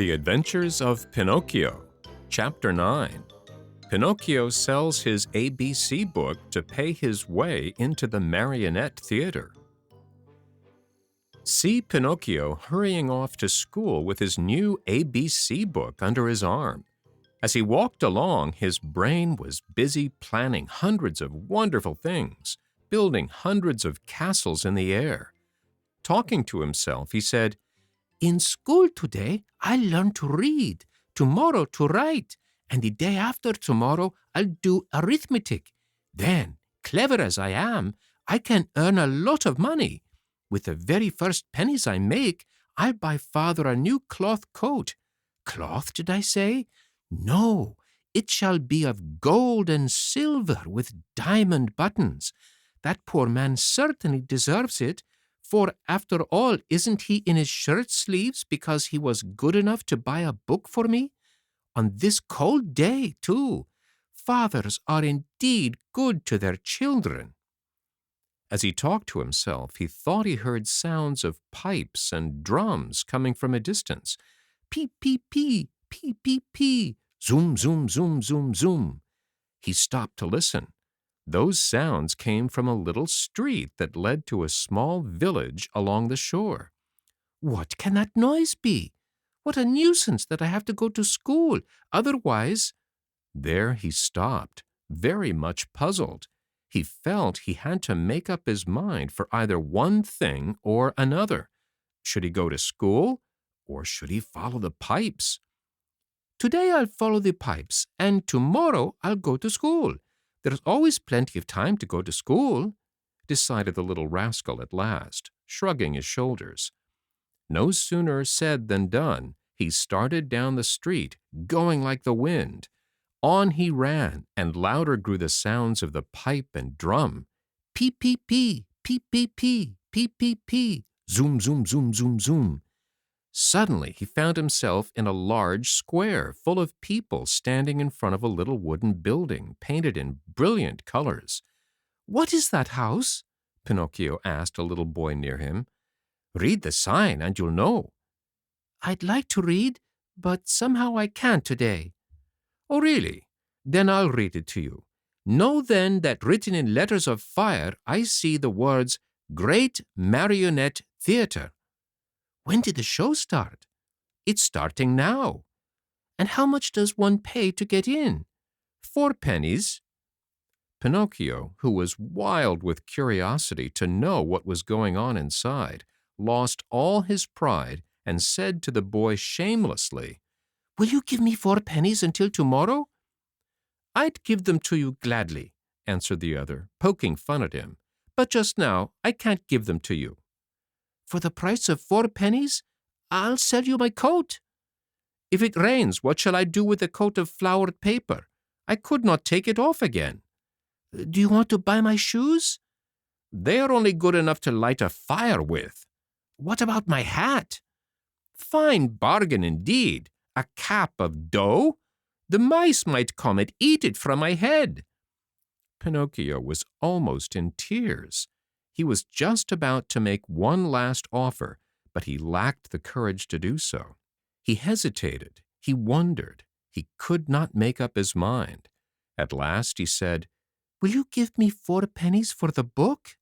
The Adventures of Pinocchio, Chapter 9. Pinocchio sells his ABC book to pay his way into the marionette theater. See Pinocchio hurrying off to school with his new ABC book under his arm. As he walked along, his brain was busy planning hundreds of wonderful things, building hundreds of castles in the air. Talking to himself, he said, "In school today, I learned to read, tomorrow to write, and the day after tomorrow, I'll do arithmetic. Then, clever as I am, I can earn a lot of money. With the very first pennies I make, I'll buy father a new cloth coat. Cloth, did I say? No, it shall be of gold and silver with diamond buttons. That poor man certainly deserves it, for after all, isn't he in his shirt sleeves because he was good enough to buy a book for me? On this cold day, too. Fathers are indeed good to their children." As he talked to himself, he thought he heard sounds of pipes and drums coming from a distance. Pee, pee, pee, pee, pee, pee, zoom, zoom, zoom, zoom, zoom. He stopped to listen. Those sounds came from a little street that led to a small village along the shore. "What can that noise be? What a nuisance that I have to go to school. Otherwise—" There he stopped, very much puzzled. He felt he had to make up his mind for either one thing or another. Should he go to school, or should he follow the pipes? "Today I'll follow the pipes, and tomorrow I'll go to school. There's always plenty of time to go to school," decided the little rascal at last, shrugging his shoulders. No sooner said than done. He started down the street, going like the wind. On he ran, and louder grew the sounds of the pipe and drum. Pee, pee, pee, pee, pee, pee, pee, pee, pee, zoom, zoom, zoom, zoom, zoom. Suddenly, he found himself in a large square full of people standing in front of a little wooden building painted in brilliant colors. "What is that house?" Pinocchio asked a little boy near him. "Read the sign and you'll know." "I'd like to read, but somehow I can't today." "Oh, really? Then I'll read it to you. Know then that written in letters of fire I see the words, 'Great Marionette Theater.'" "When did the show start?" "It's starting now." "And how much does one pay to get in?" "4 pennies." Pinocchio, who was wild with curiosity to know what was going on inside, lost all his pride and said to the boy shamelessly, "Will you give me 4 pennies until tomorrow?" "I'd give them to you gladly," answered the other, poking fun at him. "But just now I can't give them to you." "For the price of 4 pennies, I'll sell you my coat." "If it rains, what shall I do with the coat of flowered paper? I could not take it off again." "Do you want to buy my shoes?" "They are only good enough to light a fire with." "What about my hat?" "Fine bargain indeed. A cap of dough? The mice might come and eat it from my head." Pinocchio was almost in tears. He was just about to make one last offer, but he lacked the courage to do so. He hesitated. He wondered. He could not make up his mind. At last he said, "Will you give me 4 pennies for the book?"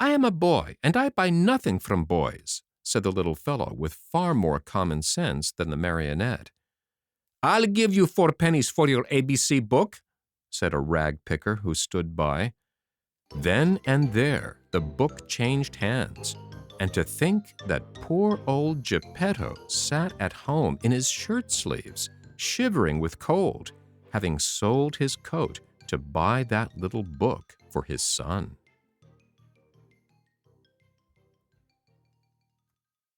"I am a boy, and I buy nothing from boys," said the little fellow with far more common sense than the marionette. "I'll give you 4 pennies for your ABC book," said a rag picker who stood by. Then and there, the book changed hands. And to think that poor old Geppetto sat at home in his shirt sleeves, shivering with cold, having sold his coat to buy that little book for his son.